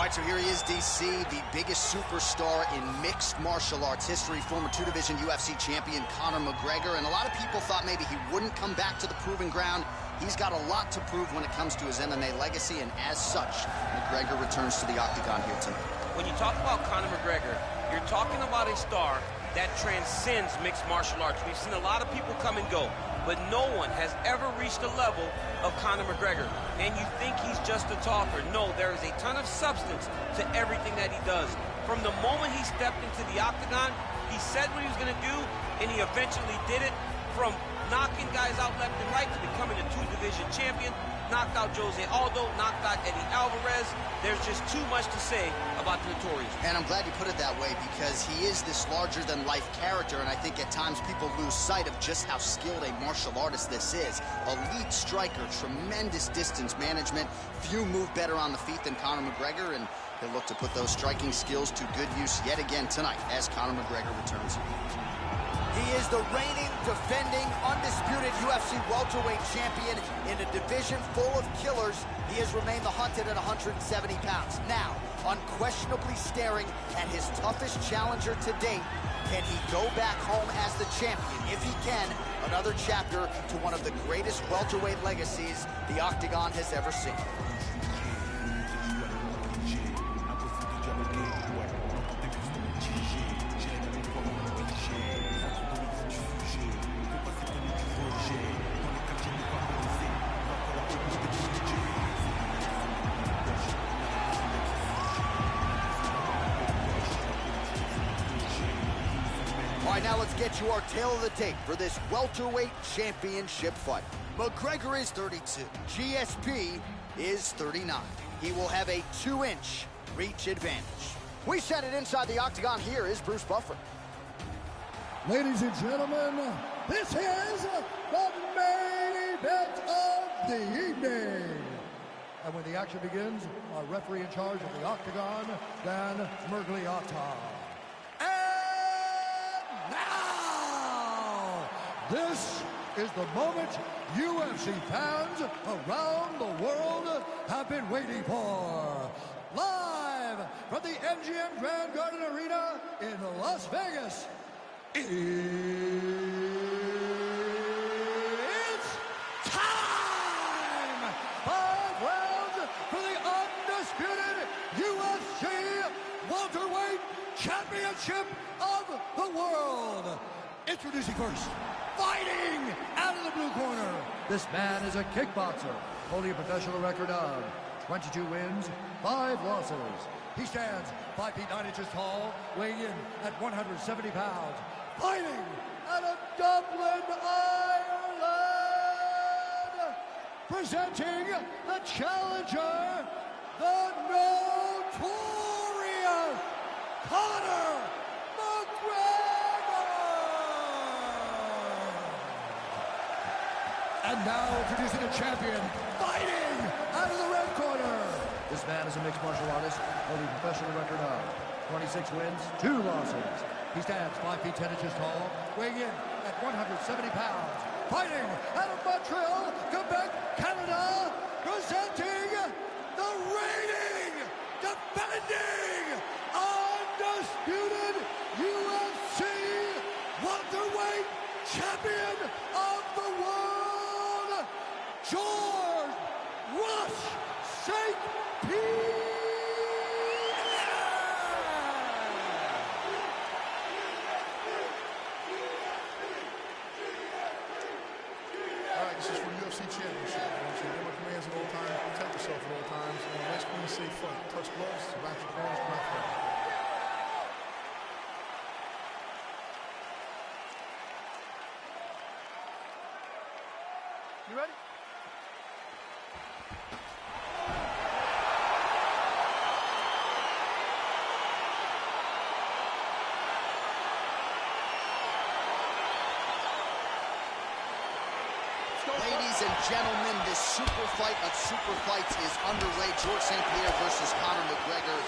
right, so here he is, DC, the biggest superstar in mixed martial arts history, former two-division UFC champion Conor McGregor, and a lot of people thought maybe he wouldn't come back to the proving ground. He's got a lot to prove when it comes to his MMA legacy, and as such, McGregor returns to the octagon here tonight. When you talk about Conor McGregor, you're talking about a star that transcends mixed martial arts. We've seen a lot of people come and go, but no one has ever reached the level of Conor McGregor. And you think he's just a talker. No, there is a ton of substance to everything that he does. From the moment he stepped into the octagon, he said what he was going to do, and he eventually did it. From knocking guys out left and right to becoming a two-division champion, knocked out Jose Aldo, knocked out Eddie Alvarez. There's just too much to say about the Notorious. And I'm glad you put it that way, because he is this larger-than-life character, and I think at times people lose sight of just how skilled a martial artist this is. Elite striker, tremendous distance management. Few move better on the feet than Conor McGregor, and he'll look to put those striking skills to good use yet again tonight as Conor McGregor returns. He is the reigning, defending, undisputed UFC welterweight champion in a division full of killers. He has remained the hunted at 170 pounds. Now, unquestionably staring at his toughest challenger to date. Can he go back home as the champion? If he can, another chapter to one of the greatest welterweight legacies the Octagon has ever seen. All right, now let's get you our tale of the tape for this welterweight championship fight. McGregor is 32. GSP is 39. He will have a 2-inch reach advantage. We send it inside the octagon. Here is Bruce Buffer. Ladies and gentlemen, this is the main event of the evening. And when the action begins, our referee in charge of the octagon, Dan Mergliotta. Now, this is the moment UFC fans around the world have been waiting for. Live from the MGM Grand Garden Arena in Las Vegas, it's time! 5 rounds for the undisputed UFC welterweight championship of the world. Introducing first, fighting out of the blue corner. This man is a kickboxer, holding a professional record of 22 wins, 5 losses. He stands 5 feet 9 inches tall, weighing in at 170 pounds. Fighting out of Dublin, Ireland. Presenting the challenger, the notorious Conor McGregor! And now introducing the champion, fighting out of the red corner. This man is a mixed martial artist, holding a professional record of 26 wins, 2 losses. He stands 5 feet 10 inches tall, weighing in at 170 pounds. Fighting out of Montreal, Quebec, Canada, presenting the reigning, defending, undisputed UFC welterweight champion of the world, George Rush St-Pierre. This is for the UFC Championship. So remember commands at all times, protect yourself at all times. And the next one you say fight. Touch gloves, back your corners, not fight. You ready? Ladies and gentlemen, this super fight of super fights is underway. George St-Pierre versus Conor McGregor.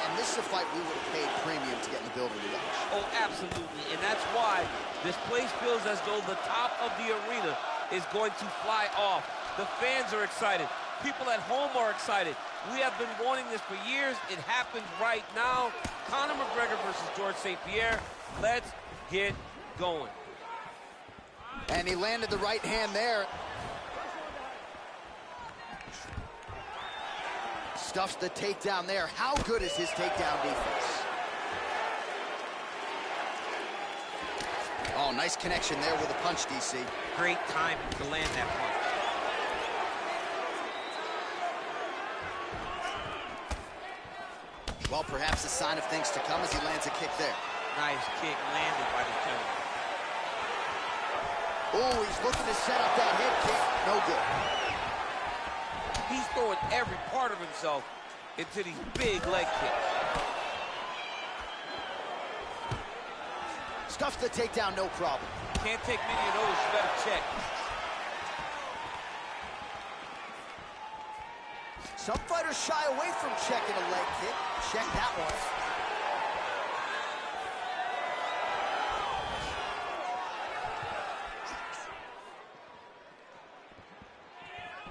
And this is a fight we would have paid premium to get in the building to watch. Oh, absolutely. And that's why this place feels as though the top of the arena is going to fly off. The fans are excited. People at home are excited. We have been wanting this for years. It happens right now. Conor McGregor versus George St-Pierre. Let's get going. And he landed the right hand there. Stuffs the takedown there. How good is his takedown defense? Oh, nice connection there with a punch, DC. Great time to land that punch. Well, perhaps a sign of things to come as he lands a kick there. Nice kick landed by the gentleman. Oh, he's looking to set up that head kick. No good. He's throwing every part of himself into these big leg kicks. Stuffs the takedown, no problem. Can't take many of those, you better check. Some fighters shy away from checking a leg kick. Check that one.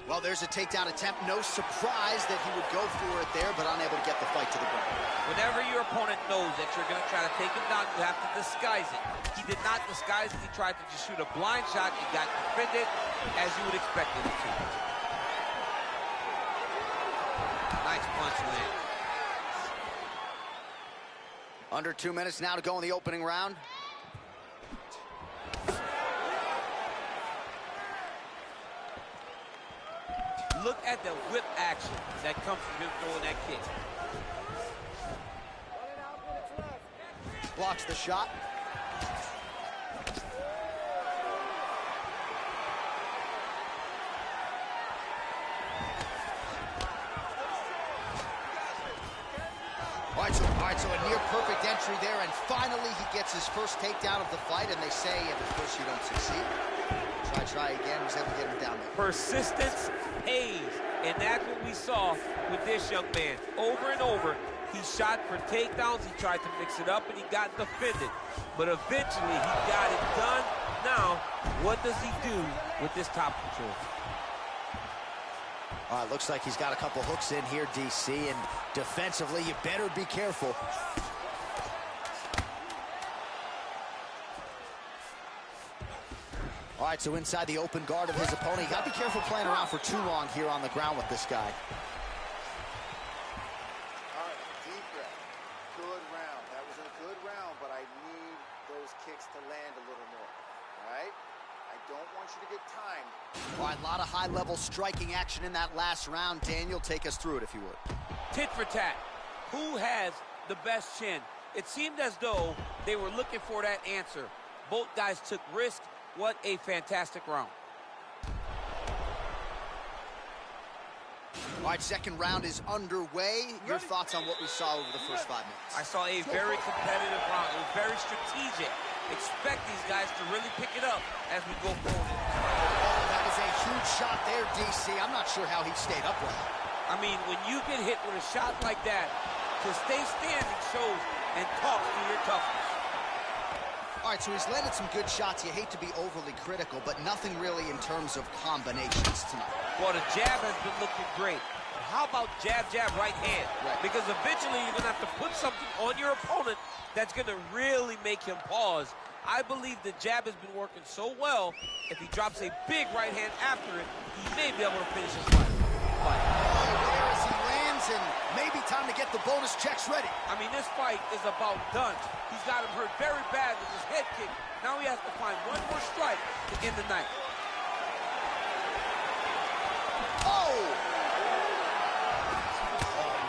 Well, there's a takedown attempt. No surprise that he would go for it there, but unable to get the fight to the ground. Whenever your opponent knows that you're going to try to take him down, you have to disguise it. He did not disguise it. He tried to just shoot a blind shot. He got defended as you would expect him to. Nice punch land. Under 2 minutes now to go in the opening round. Look at the whip action that comes from him throwing that kick. Blocks the shot. All right, so a near perfect entry there, and finally he gets his first takedown of the fight, and they say if of course you don't succeed, try again. Was able to get him down there. Persistence pays, and that's what we saw with this young man. Over and over, he shot for takedowns, he tried to mix it up, and he got defended. But eventually, he got it done. Now, what does he do with this top control? All right, looks like he's got a couple hooks in here, DC, and defensively, you better be careful. All right, so inside the open guard of his opponent, you got to be careful playing around for too long here on the ground with this guy. All right, deep breath. Good round. That was a good round, but I need those kicks to land a little more. All right? I don't want you to get timed. All right, a lot of high-level striking action in that last round. Daniel, take us through it if you would. Tit for tat. Who has the best chin? It seemed as though they were looking for that answer. Both guys took risks. What a fantastic round. All right, second round is underway. Your thoughts on what we saw over the first 5 minutes? I saw a very competitive round. It was very strategic. Expect these guys to really pick it up as we go forward. Oh, that is a huge shot there, DC. I'm not sure how he stayed upright. I mean, when you get hit with a shot like that, to stay standing shows and talks to your toughness. All right, so he's landed some good shots. You hate to be overly critical, but nothing really in terms of combinations tonight. Well, the jab has been looking great. How about jab, jab, right hand? Right. Because eventually you're going to have to put something on your opponent that's going to really make him pause. I believe the jab has been working so well, if he drops a big right hand after it, he may be able to finish his fight. Oh, there as he lands, and maybe time to get the bonus checks ready. I mean, this fight is about done. He's got him hurt very bad with his head kick. Now he has to find one more strike to end the night. Oh,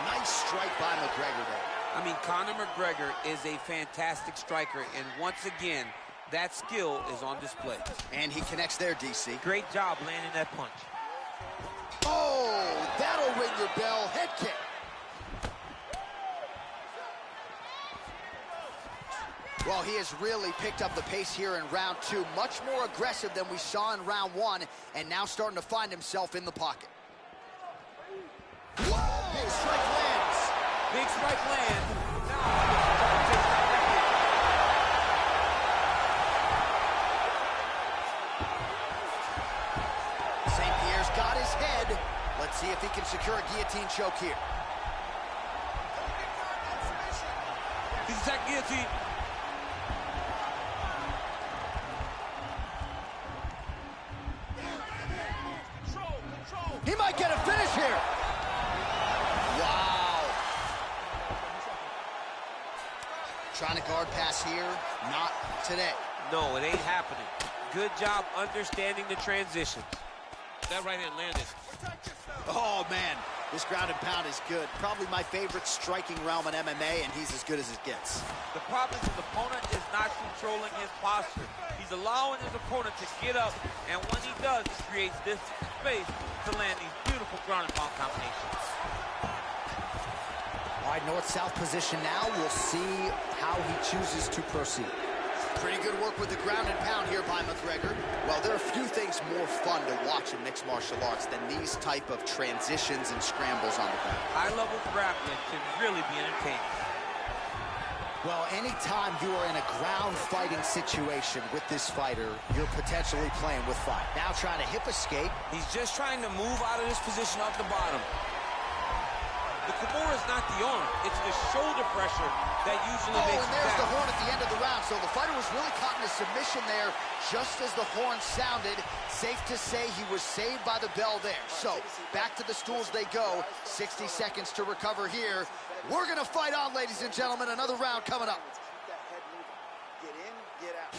nice strike by McGregor there. I mean, Conor McGregor is a fantastic striker, and once again, that skill is on display. And he connects there, DC. Great job landing that punch. Oh, that'll ring your bell. Head kick. Well, he has really picked up the pace here in round two. Much more aggressive than we saw in round one, and now starting to find himself in the pocket. Whoa! Big strike lands. Big strike land. St-Pierre's got his head. Let's Let's see if he can secure a guillotine choke here. He's attacked guillotine. He might get a finish here. Wow. Trying to guard pass here. Not today. No, it ain't happening. Good job understanding the transitions. That right hand landed. Oh, man. This ground and pound is good. Probably my favorite striking realm in MMA, and he's as good as it gets. The problem is his opponent is not controlling his posture. He's allowing his opponent to get up, and when he does, he creates this space to land these beautiful ground and pound combinations. All right, north-south position now. We'll see how he chooses to proceed. Pretty good work with the ground and pound here by McGregor. Well, there are a few things more fun to watch in mixed martial arts than these type of transitions and scrambles on the ground. High-level grappling can really be entertaining. Well, anytime you are in a ground fighting situation with this fighter, you're potentially playing with fire. Now trying to hip escape. He's just trying to move out of this position off the bottom. The Kimura is not the arm. It's the shoulder pressure that usually makes it and there's down. the horn at the end of the round. So the fighter was really caught in a submission there just as the horn sounded. Safe to say he was saved by the bell there. So back to the stools they go. 60 seconds to recover here. We're going to fight on, ladies and gentlemen. Another round coming up. Keep that head moving. Get in, get out.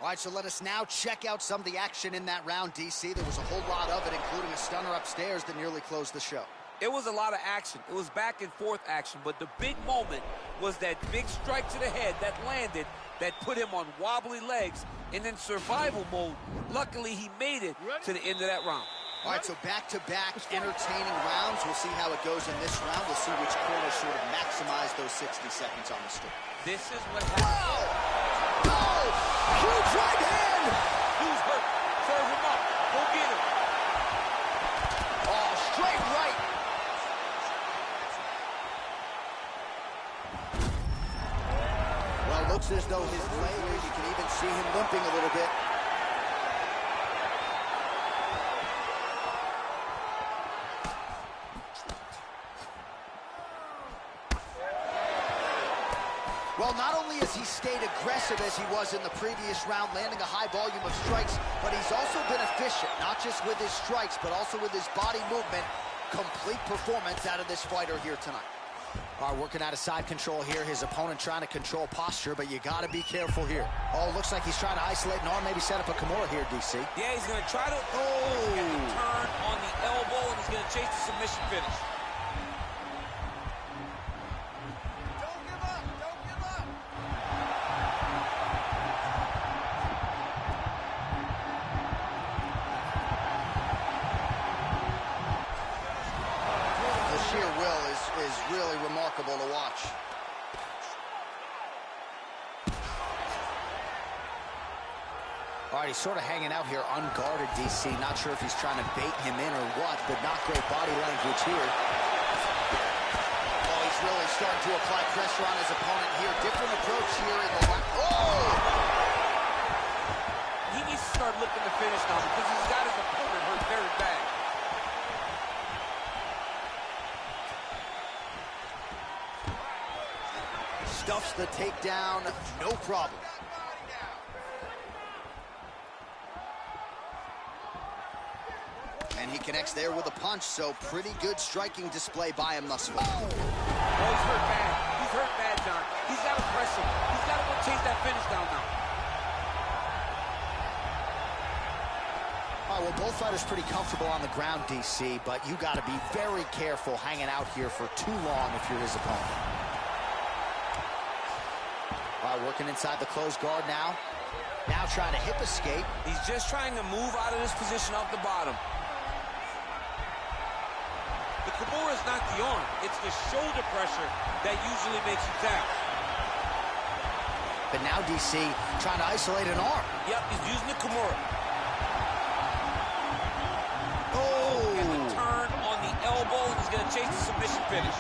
All right, so let us now check out some of the action in that round, DC. There was a whole lot of it, including a stunner upstairs that nearly closed the show. It was a lot of action. It was back and forth action, but the big moment was that big strike to the head that landed, that put him on wobbly legs, and in survival mode, luckily he made it to the end of that round. All right, so back-to-back entertaining rounds. We'll see how it goes in this round. We'll see which corner sort of maximize those 60 seconds on the stool. This is what happens. Huge right hand! Who's hurt? Serve him up. Go get him. Oh, straight right. Well, looks as though his leg, you can even see him limping a little bit. Well, not only has he stayed aggressive as he was in the previous round, landing a high volume of strikes, but he's also been efficient, not just with his strikes, but also with his body movement. Complete performance out of this fighter here tonight. All right, working out of side control here. His opponent trying to control posture, but you got to be careful here. Oh, looks like he's trying to isolate an arm, maybe set up a Kimura here, DC. Yeah, he's going to try to get the turn on the elbow, and he's going to chase the submission finish. Is really remarkable to watch. All right, he's sort of hanging out here unguarded, DC. Not sure if he's trying to bait him in or what, but not great body language here. Oh, he's really starting to apply pressure on his opponent here. Different approach here in the left. Oh! He needs to start looking to finish now because he's got his opponent hurt very bad. Stuffs the takedown, no problem. And he connects there with a punch, so pretty good striking display by him thus far. Oh, he's hurt bad. He's hurt bad, John. He's got to press him. He's got to go chase that finish down now. All right, well, both fighters pretty comfortable on the ground, DC, but you got to be very careful hanging out here for too long if you're his opponent. All right, working inside the closed guard now. Now trying to hip escape. He's just trying to move out of this position off the bottom. The Kimura is not the arm. It's the shoulder pressure that usually makes you tap. But now DC trying to isolate an arm. Yep, he's using the Kimura. Oh! And the turn on the elbow, and he's going to chase the submission finish.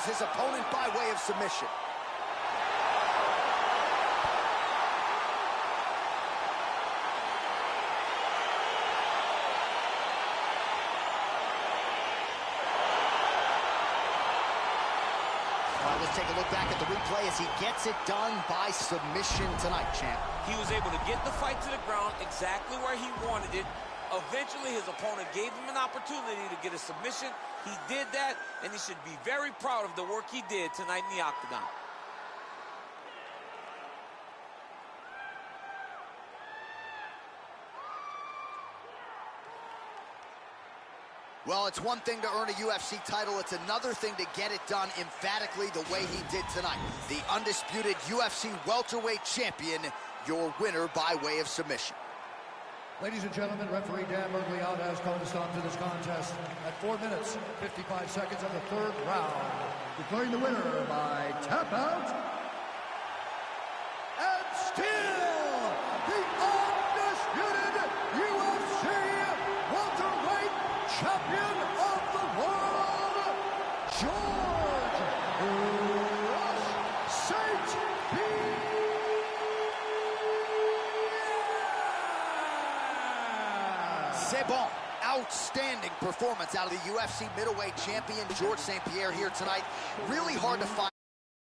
finishes his opponent by way of submission. All right, let's take a look back at the replay as he gets it done by submission tonight, champ. He was able to get the fight to the ground exactly where he wanted it. Eventually, his opponent gave him an opportunity to get a submission. He did that, and he should be very proud of the work he did tonight in the octagon. Well, it's one thing to earn a UFC title. It's another thing to get it done emphatically the way he did tonight. The undisputed UFC welterweight champion, your winner by way of submission. Ladies and gentlemen, referee Dan Mergliotta has called a stop to this contest at 4 minutes, 55 seconds of the third round, declaring the winner by tap out, and still the undisputed UFC welterweight champion of the world, George St-Pierre. C'est bon. Outstanding performance out of the UFC middleweight champion, George St-Pierre, here tonight. Really hard to find.